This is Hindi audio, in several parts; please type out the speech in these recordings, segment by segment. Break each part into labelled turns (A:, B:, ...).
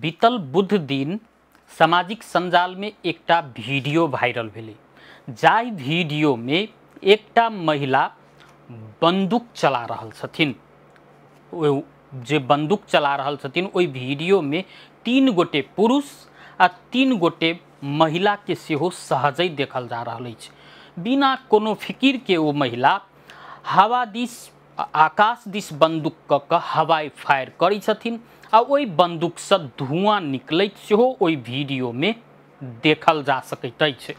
A: बीतल बुध दिन सामाजिक संजाल में एकटा वीडियो वायरल भेलै। जाहि वीडियो में एकटा महिला बंदूक चला रहल छथिन। जे बंदूक चला रहल छथिन ओहि वीडियो में 3 गोटे पुरुष आ 3 गोटे महिला के सेहो सहजै देखल जा रहल अछि। बिना कोनो फिकिर के ओ महिला हवा दिस आकाश दिस बंदूक क के हवाई फायर करै छथिन आ ओहि बंदूक से धुआं निकलैत सेहो ओहि वीडियो में देखल जा सकैत अछि।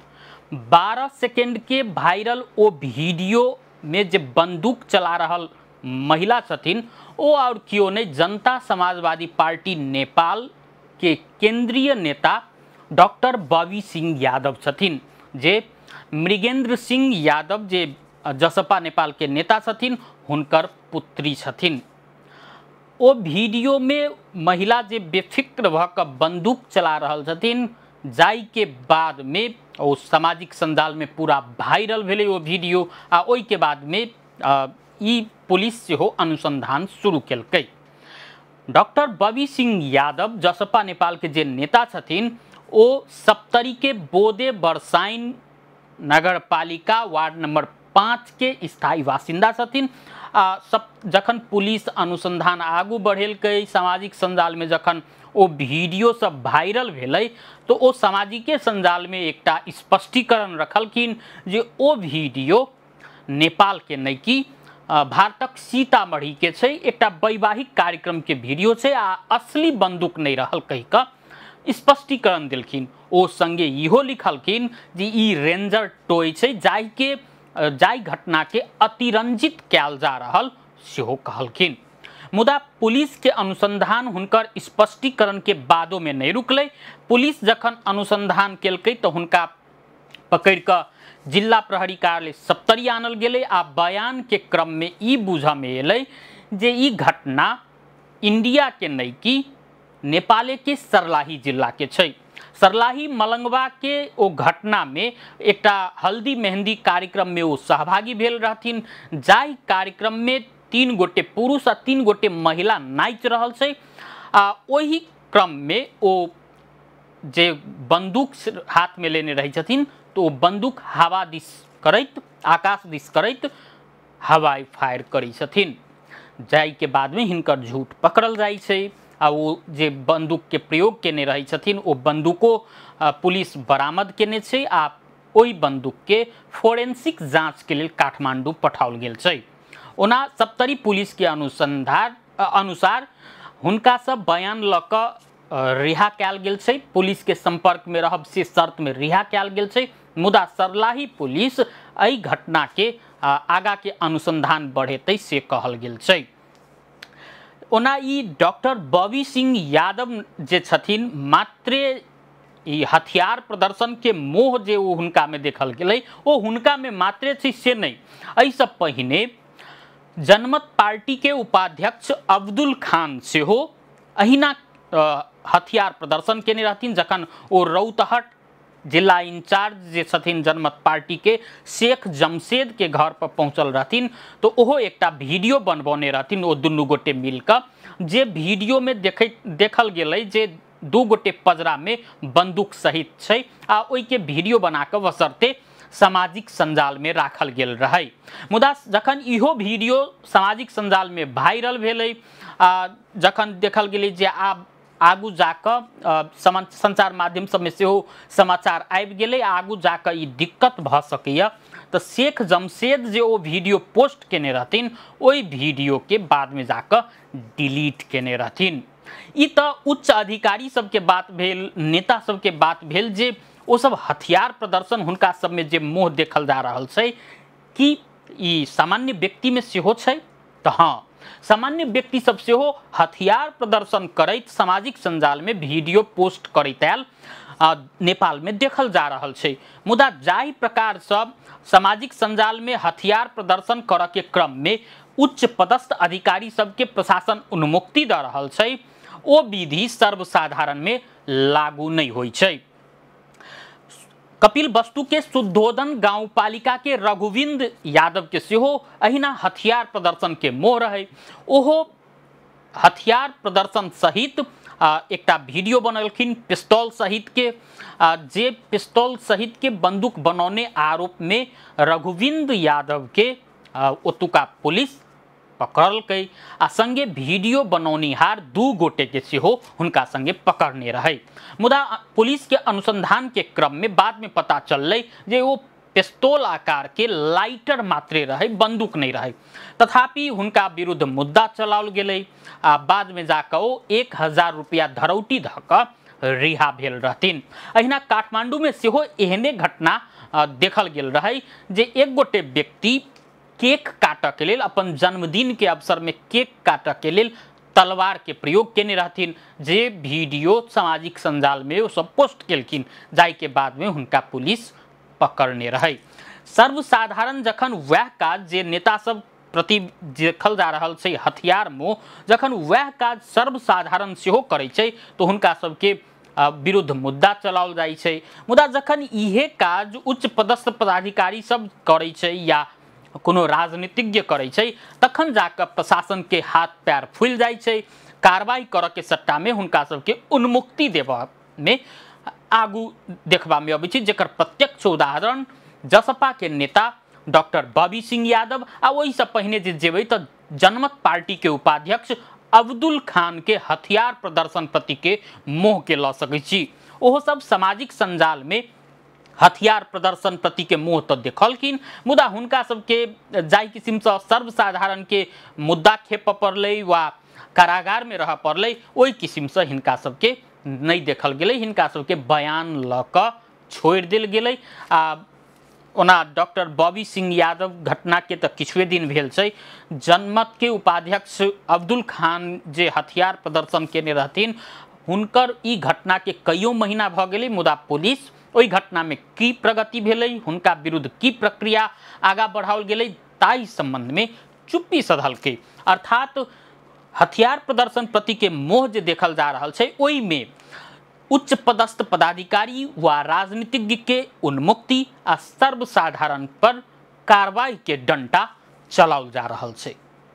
A: 12 सेकेंड के वायरल ओ वीडियो में जे बंदूक चला रहल महिला छथिन ओ और कियो नहीं जनता समाजवादी पार्टी नेपाल के केंद्रीय नेता डॉक्टर बॉबी सिंह यादव छथिन। जे मृगेंद्र सिंह यादव जे जसपा नेपाल के नेता छथिन हुनकर पुत्री छथिन। ओ वीडियो में महिला जे बेफिक्र भ के बंदूक चला रहल छथिन जाई के बाद में ओ सामाजिक संजाल में पूरा वायरल भेलै ओ वीडियो आ ओई के बाद में ई पुलिस सेहो अनुसंधान शुरू केलकै। डॉक्टर बॉबी सिंह यादव जसपा नेपाल के जे नेता छथिन ओ सप्तरी के बोदे बरसाइन नगरपालिका वार्ड नंबर 5 के स्थायी बासिंदा छथिन। जखन पुलिस अनुसंधान आगू बढ़ेलकै सामाजिक संजाल में जखन ओ वीडियो सब वायरल भेलै तो ओ सामाजिक संजाल में एकटा स्पष्टीकरण रखलखिन जे ओ वीडियो नेपाल के नहीं कि भारतक सीतामढ़ी के छै, एकटा वैवाहिक कार्यक्रम के वीडियो छै आ असली बंदूक नहीं रहल कहि के स्पष्टीकरण देलखिन। ओ संगे इहो लिखलखिन जे ई रेंजर टॉय छै जाई घटना के अतिरंजित कैल जा रहल सेहो कहलखिन। मुदा पुलिस के अनुसंधान हुनकर स्पष्टीकरण के बादो में नहीं रुकलै। पुलिस जखन अनुसंधान केलकै तो हुनका पकड़ के जिला प्रहरी कार्यालय सप्तरी आनल गेलै आ बयान के क्रम में ई बुझ में एलै जे ई घटना इंडिया के नहीं कि नेपाले के सर्लाही जिला के छै। सर्लाही मलंगवा के ओ घटना में एकटा हल्दी मेहंदी कार्यक्रम में वो सहभागी भेल रहथिन। जाहि कार्यक्रम में 3 गोटे पुरुष आ 3 गोटे महिला नाच रहल छै आ ओही क्रम में ओ जे बंदूक हाथ में लेने रही छथिन तो ओ बंदूक हवा दिस करैत आकाश दिस करैत हवाई फायर करै छथिन। जाई के बाद में हिनकर झूठ पकड़ल जाइ छै आ वो जे बंदूक के प्रयोग केने रही छथिन ओ बंदूको पुलिस बरामद केने छै आ ओई बंदूक के फोरेंसिक जांच के लिए काठमांडू पठाओल गेल छै। ओना सप्तरी पुलिस के अनुसार हुनका सब बयान ल के रिहा कैल गेल छै। पुलिस के संपर्क में रहब से शर्त में रिहा कैल गेल छै। मुदा सर्लाही पुलिस एहि घटना के आगा के अनुसंधान बढ़ेतै से कहल गेल छै। ओना ई डॉक्टर बॉबी सिंह यादव जे छथिन मात्र ई हथियार प्रदर्शन के मोह जे हुनका में देखल गेलै ओ हुनका में मात्रे छै से नहीं। एहि सब पहिने जनमत पार्टी के उपाध्यक्ष अब्दुल खान सेहो अहिना हथियार प्रदर्शन केने रहथिन जखन ओ रौतहट जिला इंचार्ज जे छथिन जनमत पार्टी के शेख जमशेद के घर पर पहुंचल रहथिन तो ओहो एकटा वीडियो बनबौने रहथिन ओ दुनू गोटे मिलकर जे वीडियो में देखल गेलै जे 2 गोटे पजरा में बंदूक सहित छै आ ओई के वीडियो बना के बसरते सामाजिक संजाल में राखल गेल रहे। मुदा जखन इहो वीडियो सामाजिक संजाल में वायरल भेलै जखन देखल गेलै जे आगू जाकर संचार माध्यम सब में सेहो समाचार आबि गेलै आगू जाकर ई दिक्कत भ सकैया तो शेख जमशेद जे ओ वीडियो पोस्ट केने रहथिन ओई वीडियो के बाद में जाकर डिलीट केने रहथिन। ई तो उच्च अधिकारी सब के बात भेल, नेता सब के बात भेल जे ओ सब हथियार प्रदर्शन हुनका सब में जे मोह देखल जा रहल छै कि ई सामान्य व्यक्ति में सेहो छै तो हाँ सामान्य व्यक्ति सब सेहो हथियार प्रदर्शन करैत सामाजिक संजाल में वीडियो पोस्ट करैत आयल नेपाल में देखल जा रहल छै। मुदा जाहि प्रकार सब सामाजिक संजाल में हथियार प्रदर्शन करऽ के क्रम में उच्च पदस्थ अधिकारी सब के प्रशासन उन्मुक्ति द रहल छै ओ विधि सर्वसाधारण में लागू नहीं होइ छै। कपिल वस्तु के शुद्धोदन गांवपालिका के रघुविंद यादव के सेहो अहिना हथियार प्रदर्शन के मोह रहे। ओहो हथियार प्रदर्शन सहित एकटा वीडियो बनलखिन पिस्तौल सहित के, जे पिस्तौल सहित के बंदूक बनौने आरोप में रघुविंद यादव के ओतुका पुलिस पकड़लकै आ संगे वीडियो बनौनिहार 2 गोटे के सेहो हुनका संगे पकड़ने रहे। मुदा पुलिस के अनुसंधान के क्रम में बाद में पता चललै जे वो पिस्तौल आकार के लाइटर मात्रे रहे, बंदूक नहीं रहे। तथापि हुनका विरुद्ध मुद्दा चलाओल गेलै आ बाद में जाकर ओ 1000 रुपया धरौटी ध क रिहा भेल रहथिन। अहिना काठमांडू में सेहो एहने घटना देखल गेल रहे जे एक गोटे व्यक्ति केक काटऽ के लेल, अपन जन्मदिन के अवसर में केक काटऽ के लेल तलवार के प्रयोग केने रहथिन, जे वीडियो सामाजिक संजाल में सब पोस्ट केलखिन, जाय के बाद में हुनका पुलिस पकड़ने रहे। सर्वसाधारण जखन वह काज जे नेता सब प्रति देखल जा रहल छै हथियार मोह, जखन वह काज सर्वसाधारण सेहो करै छै तो हुनका सबके विरुद्ध मुद्दा चलाओल जाइ छै। मुदा जखन इहे काज उच्च पदस्थ पदाधिकारी सब करै छै या कोनो राजनीतिज्ञ करै छै, तखन जाकर प्रशासन के हाथ पैर फूल जाइ छै। कार्रवाई करऽ के सट्टा में हुनका सबके उन्मुक्ति देबा में आगू देखबा में अबै छै, जेकर प्रत्यक्ष उदाहरण जसपा के नेता डॉक्टर बॉबी सिंह यादव आ ओहि से पहिने जे जेबै तो जनमत पार्टी के उपाध्यक्ष अब्दुल खान के हथियार प्रदर्शन प्रति के मोह के ल सकै छी। ओहो सब सामाजिक संजाल में हथियार प्रदर्शन प्रति के मोह तो देखलखिन, मुदा हुनका सबके जाय किसिम से सर्वसाधारण के मुद्दा खेप पड़लै वा कारागार में रह पड़लै, ओहि किसिम से हिनका सबके नहीं देखल गेलै। हिनका सबके बयान ल क छोड़ देल गेलै। ओना डॉक्टर बॉबी सिंह यादव घटना के तो किछुए दिन भेल छै। जनमत के उपाध्यक्ष अब्दुल खान जे हथियार प्रदर्शन केने रहथिन, हुनकर ई घटना के कईयो महीना भ गेलै, मुदा पुलिस ओहि घटना में की प्रगति भेलै, हुनका विरुद्ध की प्रक्रिया आगा बढ़ाओल गेलै, ताहि संबंध में चुप्पी सधलकै। अर्थात हथियार प्रदर्शन प्रति के मोह जे देखल जा रहल छै, ओहि में उच्च पदस्थ पदाधिकारी व राजनीतिज्ञ के उन्मुक्ति आ सर्वसाधारण पर कार्रवाई के डंटा चलाओल जा रहल छै।